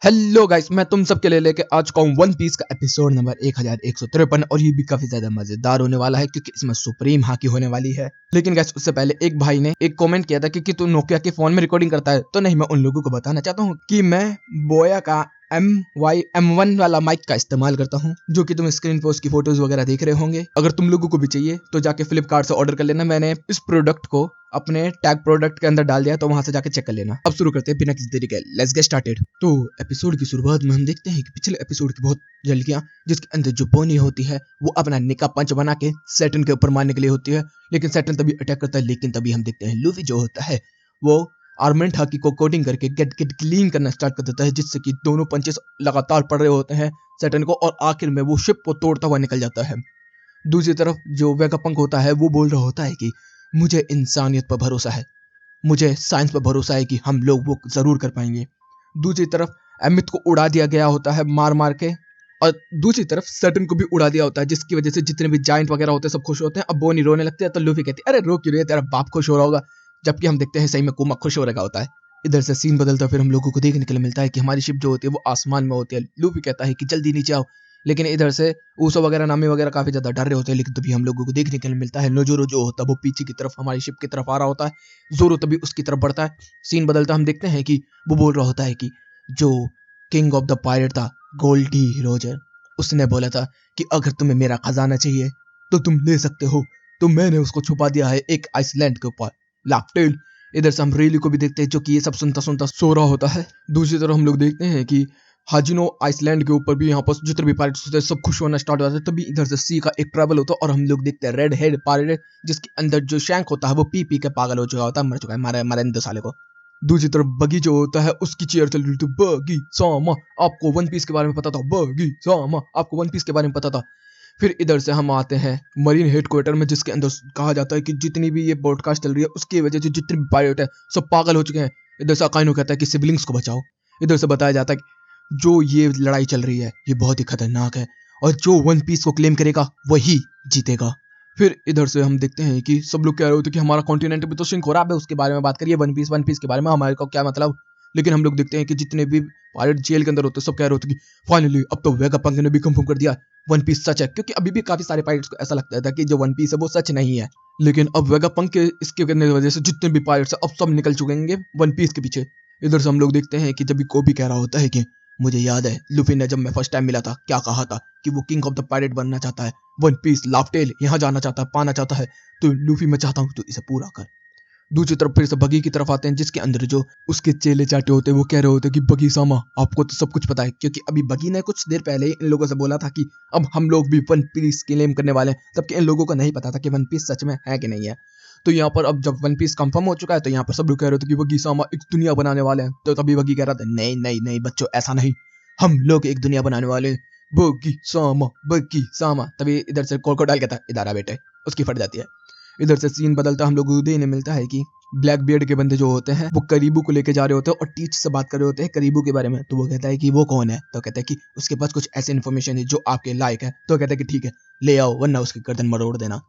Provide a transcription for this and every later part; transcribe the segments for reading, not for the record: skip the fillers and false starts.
Hello guys, मैं तुम सबके लिए लेके आ चुका हूँ वन पीस का एपिसोड नंबर 1153 और ये भी काफी ज्यादा मजेदार होने वाला है क्योंकि इसमें सुप्रीम हाकी होने वाली है। लेकिन गाइस उससे पहले एक भाई ने एक कमेंट किया था कि तू नोकिया के फोन में रिकॉर्डिंग करता है, तो नहीं, मैं उन लोगों को बताना चाहता हूँ कि मैं बोया का M1 वाला माइक का इस्तेमाल करता हूँ, जो कि तुम स्क्रीन पे उसकी फोटोज वगैरह देख रहे होंगे। अगर तुम लोगों को भी चाहिए तो जाके फ्लिपकार्ट से ऑर्डर कर लेना। मैंने इस प्रोडक्ट को अपने टैग प्रोडक्ट के अंदर डाल दिया, तो वहां से जाके चेक कर लेना। अब शुरू करते हैं बिना किसी देरी के, लेट्स गेट स्टार्टेड। तो एपिसोड की शुरुआत में हम देखते हैं कि पिछले एपिसोड की बहुत झलकियां, जिसके अंदर जो बोनी होती है वो अपना निका पंच बना के सैटर्न के ऊपर मारने के लिए होती है, लेकिन सैटर्न तभी अटैक करता है। लेकिन तभी हम देखते हैं लूफी जो होता है वो आर्मेंट हाकी को कोडिंग करके गेट गेट क्लीन करना स्टार्ट कर देता है, जिससे कि दोनों पंचेस लगातार पड़ रहे होते हैं सैटर्न को, और आखिर में वो शिप को तोड़ता हुआ निकल जाता है। दूसरी तरफ जो वेगापंक होता है वो बोल रहा होता है कि मुझे इंसानियत पर भरोसा है, मुझे साइंस पर भरोसा है कि हम लोग वो जरूर कर पाएंगे। दूसरी तरफ अमित को उड़ा दिया गया होता है मार मार के, और दूसरी तरफ सैटर्न को भी उड़ा दिया होता है, जिसकी वजह से जितने भी जाइंट वगैरह होते हैं सब खुश होते हैं। अब बोनी रोने लगते हैं तो लूफी कहती है, अरे रो क्यों रही है, तेरा बाप खुश हो रहा होगा। जबकि हम देखते हैं सही में कुमा खुश हो रहा होता है। इधर से सीन बदलता फिर हम लोगों को देखने के लिए मिलता है कि हमारी शिप जो होती है वो आसमान में होती है। लूफी कहता है कि जल्दी नीचे आओ, लेकिन इधर से ऊसो वगैरह नामी वगैरह काफी ज्यादा डर रहे होते हैं। लेकिन तभी हम लोगों को देखने के लिए मिलता है नोजोरो जो होता है वो पीछे की तरफ हमारी शिप की तरफ आ रहा होता है। जोरो तभी उसकी तरफ बढ़ता है। सीन बदलता हम देखते हैं कि वो बोल रहा होता है कि जो किंग ऑफ द पायरेट था गोल्डी रोजर, उसने बोला था कि अगर तुम्हें मेरा खजाना चाहिए तो तुम ले सकते हो, तो मैंने उसको छुपा दिया है एक आइसलैंड के ऊपर, लाफ्टेल। इधर से हम रेली को भी देखते हैं जो कि ये सब सुनता सुनता सो रहा होता है। दूसरी तरफ हम लोग देखते हैं कि हाजिनो आइसलैंड के ऊपर भी यहाँ पर जितने भी पायरेट्स होते हैं सब खुश होना स्टार्ट हो जाते हैं। तभी इधर से सी का एक ट्रैवल होता है और हम लोग देखते हैं रेड हेड पायरेट, जिसके अंदर जो शैंक होता है वो पी पी के पागल हो चुका होता है, मर चुका है, मारे मारे 2 साले को। दूसरी तरफ बगी जो होता है उसकी चेयर चल रही थी, बगी सामा आपको वन पीस के बारे में पता था, बगी सामा आपको वन पीस के बारे में पता था। फिर इधर से हम आते हैं मरीन हेडक्वार्टर में, जिसके अंदर कहा जाता है कि जितनी भी ये ब्रॉडकास्ट चल रही है उसकी वजह से जितने भी पायलट है सब पागल हो चुके हैं। इधर से अकाइनो कहता है कि सिबलिंग्स को बचाओ। इधर से बताया जाता है कि जो ये लड़ाई चल रही है ये बहुत ही खतरनाक है, और जो वन पीस को क्लेम करेगा वही जीतेगा। फिर इधर से हम देखते हैं कि सब लोग कह रहे होते कि हमारा कॉन्टिनेंट भी तो सिंक हो रहा है, उसके बारे में बात करिए, वन पीस के बारे में हमारे को क्या मतलब। लेकिन हम लोग देखते हैं कि जितने भी पायलट जेल के अंदर होते हैं सब कह रहे होते कि फाइनली अब तो वेगापंक ने भी कंफर्म कर दिया वन पीस सच है, क्योंकि अभी भी काफी सारे पायलट्स को ऐसा लगता था कि जो वन पीस है वो सच नहीं है। लेकिन अब वेगापंक के इसके करने की वजह से जितने भी पायलट्स हैं अब सब निकल चुकेंगे वन पीस के पीछे। इधर से हम लोग देखते हैं कि जब कोबी कह रहा होता है कि मुझे याद है लूफी ने जब मैं फर्स्ट टाइम मिला था क्या कहा था कि वो किंग ऑफ द पायरेट बनना चाहता है, वन पीस लाफ्टेल यहाँ जाना चाहता है, पाना चाहता है, तो लूफी मैं चाहता हूँ तो इसे पूरा कर। दूसरी तरफ फिर से बगी की तरफ आते हैं, जिसके अंदर जो उसके चेले चाटे होते हैं वो कह रहे होते हैं कि बगी सामा आपको तो सब कुछ पता है, क्योंकि अभी बगी ने कुछ देर पहले ही इन लोगों से बोला था कि अब हम लोग भी वन पीस क्लेम करने वाले हैं, तब इन लोगों को नहीं पता था कि वन पीस सच में है कि नहीं है। तो यहाँ पर अब जब वन पीस कंफर्म हो चुका है तो यहाँ पर सब लोग कह रहे थे कि बगी सामा एक दुनिया बनाने वाले हैं, तो तभी बगी कह रहा था नहीं नहीं नहीं बच्चों ऐसा नहीं, हम लोग एक दुनिया बनाने वाले हैं, बगी सामा बगी सामा। तभी इधर से क्रोकोडाइल कहता है इधर आ बेटे, उसकी फट जाती है। इधर से सीन बदलता हम लोगों को देखने मिलता है कि ब्लैक बियर्ड के बंदे जो होते हैं वो करीबू को लेके जा रहे होते हैं और टीच से बात कर रहे होते हैं करीबू के बारे में। तो वो कहता है कि वो कौन है, तो कहता है कि उसके पास कुछ ऐसी इन्फॉर्मेशन है जो आपके लायक है। तो कहता है कि ठीक है ले आओ वरना उसकी गर्दन मरोड़ देना।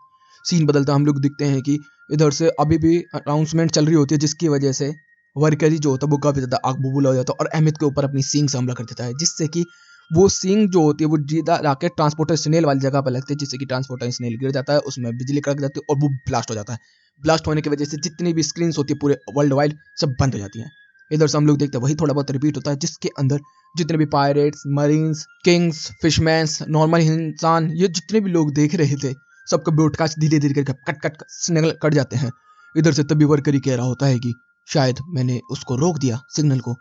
सीन बदलता हम लोग दिखते हैं कि इधर से अभी भी अनाउंसमेंट चल रही होती है, जिसकी वजह से वर्करी जो होता है वो काफी ज्यादा आग बबूला हो जाता है और अहमद के ऊपर अपनी सींग से हमला कर देता है, जिससे कि वो सींग जो होती है वो सीधा जाके ट्रांसपोर्टर स्नेल वाली जगह पर लगती है, जिससे कि ट्रांसपोर्टर स्नेल गिर जाता है, उसमें बिजली कड़क जाती है और वो ब्लास्ट हो जाता है। ब्लास्ट होने की वजह से जितनी भी स्क्रीन होती है पूरे वर्ल्ड वाइड सब बंद हो जाती हैं। इधर से हम लोग देखते हैं वही थोड़ा बहुत रिपीट होता है, जिसके अंदर जितने भी पायरेट्स, मरीन्स, किंग्स, फिशमैन्स, नॉर्मल इंसान, ये जितने भी लोग देख रहे थे सबका ब्रॉडकास्ट धीरे धीरे करके कट कट सिग्नल कट जाते हैं। इधर से तभी वर्करी कह रहा होता है कि शायद मैंने उसको रोक दिया सिग्नल को,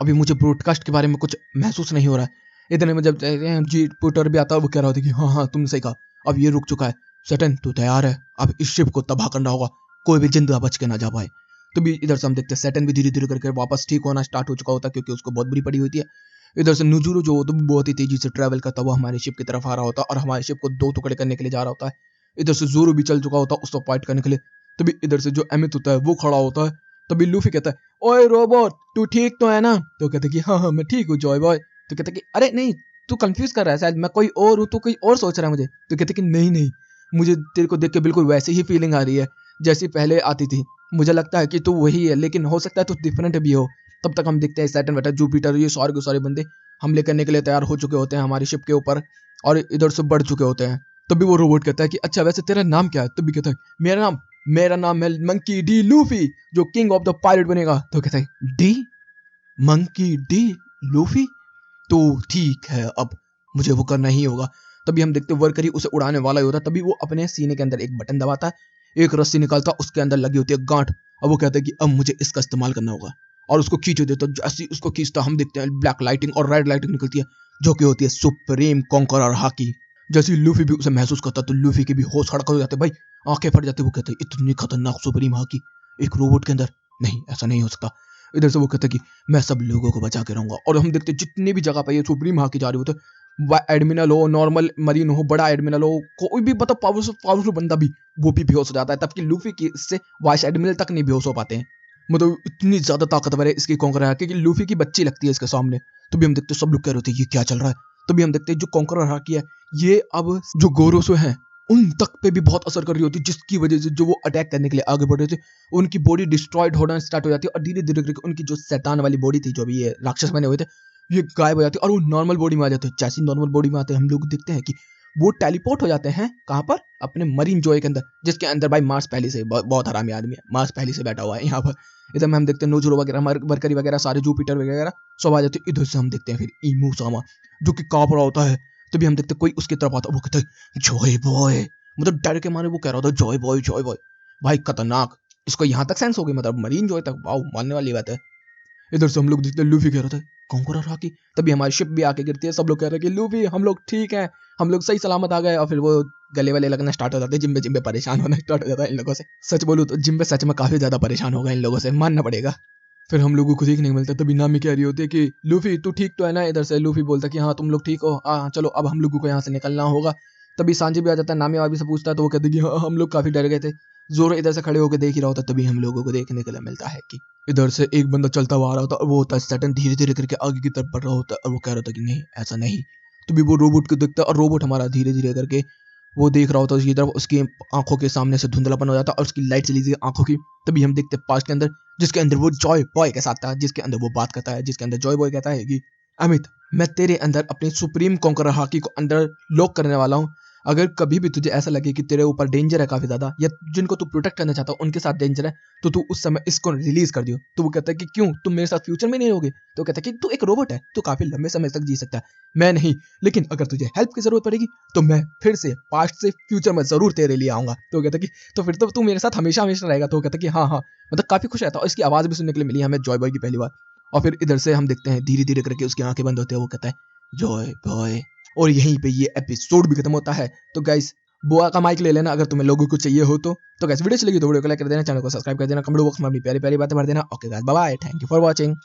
अभी मुझे ब्रॉडकास्ट के बारे में कुछ महसूस नहीं हो रहा है। इतने में जब जी ट्विटर भी आता है वो कह रहा होता है कि हाँ हाँ तुमने सही कहा, अब ये रुक चुका है, सटन तू तैयार है, अब इस शिप को तबाह करना होगा, कोई भी जिंदा बच के ना जा पाए। तो भी इधर से हम देखते हैं सैटर्न भी धीरे धीरे करके वापस ठीक होना स्टार्ट हो चुका होता है, क्योंकि उसको बहुत बुरी पड़ी होती है। इधर से नुजुरु जो होता है बहुत ही तेजी से ट्रैवल करता हुआ हमारी शिप की तरफ आ रहा होता है और हमारी शिप को 2 टुकड़े करने के लिए जा रहा होता है। इधर से जोरो भी चल चुका होता है उसको फाइट करने के लिए। तभी इधर से जो अमित होता है वो खड़ा होता है। तभी लूफी कहता है ओए रोबोट तू ठीक तो है ना, तो कहता है कि हाँ हाँ मैं ठीक हूँ जॉय बॉय। तो कहता है कि अरे नहीं तू कंफ्यूज कर रहा है, शायद मैं कोई और हूँ, तू कोई और सोच रहा है मुझे। तो कहते कि नहीं नहीं, मुझे तेरे को देख के बिल्कुल वैसी ही फीलिंग आ रही है जैसी पहले आती थी, मुझे लगता है कि तू वही है, लेकिन हो सकता है तू डिफरेंट भी हो। तब तक हम देखते हैं सैटर्न बैठा, जुपिटर, ये सारे के सारे बंदे हमले करने के लिए तैयार हो चुके होते हैं हमारी शिप के ऊपर और इधर से बढ़ चुके होते हैं। तभी वो रोबोट कहता है कि अच्छा वैसे तेरा नाम क्या है? तभी कहता है मेरा नाम है मंकी डी लूफी, जो किंग ऑफ द पायरेट बनेगा। तो कहता है डी, मंकी डी लूफी, तो ठीक है अब मुझे वो करना ही होगा। तभी हम देखते वर्कर ही उसे उड़ाने वाला ही होता है। तभी वो अपने सीने के अंदर एक बटन दबाता है, एक रस्सी निकालता, उसके अंदर लगी होती है गांठ। अब वो कहता है कि अब मुझे इसका इस्तेमाल करना होगा और उसको खींच देता। जैसे ही उसको खींचता हम देखते हैं ब्लैक लाइटिंग और रेड लाइटिंग निकलती है, जो कि होती है सुप्रीम कॉन्करर हाकी। जैसे ही लूफी भी उसे महसूस करता तो लूफी के भी होश हड़क हो जाते, भाई आंखें फट जाती। वो कहते हैं इतनी खतरनाक सुप्रीम हाकी एक रोबोट के अंदर, नहीं ऐसा नहीं हो सकता। इधर से वो कहते कि मैं सब लोगों को बचा के रहूंगा। और हम देखते जितनी भी जगह पे ये सुप्रीम हाकी जा रही होते, एडमिनल हो, नॉर्मल मरीन हो, बड़ा एडमिनल हो, कोई भी मतलब पावरफुल बंदा भी, वो भी बेहोश हो जाता है। तब कि लूफी की इससे वाइस एडमिरल तक नहीं बेहोश हो पाते हैं। मतलब इतनी ज्यादा ताकतवर है इसकी कॉन्करर हाकी कि लूफी की बच्ची लगती है इसके सामने। तो भी हम देखते सब लोग कह रहे होते ये क्या चल रहा है। तो भी हम देखते जो कॉन्करर हाकी है ये अब जो गोरोसो है उन तक पे भी बहुत असर कर रही होती है, जिसकी वजह से जो वो अटैक करने के लिए आगे बढ़ रहे थे उनकी बॉडी डिस्ट्रॉयड होना स्टार्ट हो जाती है और धीरे धीरे करके उनकी जो शैतान वाली बॉडी थी, जो भी ये राक्षस बने हुए थे, ये गायब हो जाती है और वो नॉर्मल बॉडी में आ जाते हैं। जैसे नॉर्मल बॉडी में आते हैं हम लोग देखते हैं कि वो टेलीपोर्ट हो जाते हैं कहाँ पर, अपने मरीन जॉय के अंदर, जिसके अंदर भाई मार्स पहले से बहुत हरामी आदमी है, मार्स पहले से बैठा हुआ है यहाँ पर। इधर में हम देखते हैं नोजोरो वगैरह, मरकरी वगैरह, सारे जुपिटर वगैरह सब आ जाते हैं। इधर से हम देखते हैं फिर ईमू सामा जो कि कांप रहा होता है। तभी हम देखते कोई उसकी तरफ आता है, वो कहता है जॉय बॉय, मतलब डर के मारे वो कह रहा था जॉय बॉय जॉय बॉय। भाई खतरनाक, इसको यहाँ तक सेंस हो गई, मतलब मरीन जॉय तक, वाओ मानने वाली बात है। इधर से हम लोग देखते लूफी कह रहा था कॉन्करर हाकी। तभी हमारी शिप भी आके गिरती है, सब लोग कह रहे हैं कि लूफी हम लोग ठीक हैं, हम लोग सही सलामत आ गए। और फिर वो गले वाले लगना स्टार्ट हो जाते हैं, जिम्बे जिम्बे परेशान होना स्टार्ट हो जाता है इन लोगों से। सच बोलूं तो जिम्बे सच में काफी ज्यादा परेशान होगा इन लोगों से, मानना पड़ेगा। फिर हम लोगों को देखने को मिलता है, तभी नामी कह रही होती है कि लूफी तू ठीक तो है ना। इधर से लूफी बोलता है कि हाँ तुम लोग ठीक हो, हाँ चलो अब हम लोगों को यहाँ से निकलना होगा। तभी सांजी भी आ जाता है, नामी वाबी से पूछता है तो वो कहते हैं कि हाँ हम लोग काफी डर गए थे। जोरो इधर से खड़े होकर देख ही रहा होता है, तभी हम लोगों को देखने के लिए मिलता है कि इधर से एक बंदा चलता हुआ आ रहा होता है और वो होता है सैटर्न, धीरे धीरे करके आगे की तरफ बढ़ रहा होता है और वो कह रहा था कि नहीं ऐसा नहीं। तभी वो रोबोट को देखता है और रोबोट हमारा धीरे धीरे करके वो देख रहा होता है उसकी तरफ, उसकी आंखों के सामने से धुंधलापन हो जाता है और उसकी लाइट चली जाती है आंखों की। तभी हम देखते हैं पास्ट के अंदर, जिसके अंदर वो जॉय बॉय के साथ था, जिसके अंदर वो बात करता है, जिसके अंदर जॉय बॉय कहता है कि अमित मैं तेरे अंदर अपनी सुप्रीम कॉन्करर हाकी को अंदर लॉक करने वाला हूँ। अगर कभी भी तुझे ऐसा लगे कि तेरे ऊपर डेंजर है काफी ज्यादा, या जिनको तू प्रोटेक्ट करना चाहता है उनके साथ डेंजर है, तो तू उस समय इसको रिलीज कर दियो। तो वो कहता है कि क्यों, तुम मेरे साथ फ्यूचर में नहीं रहोगे? तो कहता है कि तू एक रोबोट है, तू काफी लंबे समय तक जी सकता है, मैं नहीं, लेकिन अगर तुझे हेल्प की जरूरत पड़ेगी तो मैं फिर से पास्ट से फ्यूचर में जरूर तेरे लिए आऊंगा। तो कहता है कि तो फिर तो तू मेरे साथ हमेशा हमेशा रहेगा। तो कहता है कि हाँ हाँ, मतलब काफी खुश रहता है और इसकी आवाज भी सुनने के लिए मिली हमें जॉय बॉय की पहली बार। और फिर इधर से हम देखते हैं धीरे धीरे करके उसकी आंखें बंद होती है, वो कहता है जॉय बॉय। और यहीं पे ये एपिसोड भी खत्म होता है। तो गाइस बुआ का माइक ले लेना अगर तुम्हें लोगों को चाहिए हो तो गाइस वीडियो चलेगी तो वीडियो को लाइक कर देना, चैनल को सब्सक्राइब कर देना, कमेंट बॉक्स में अपनी प्यारी प्यारी बातें भर देना। Okay guys bye bye, thank you for watching.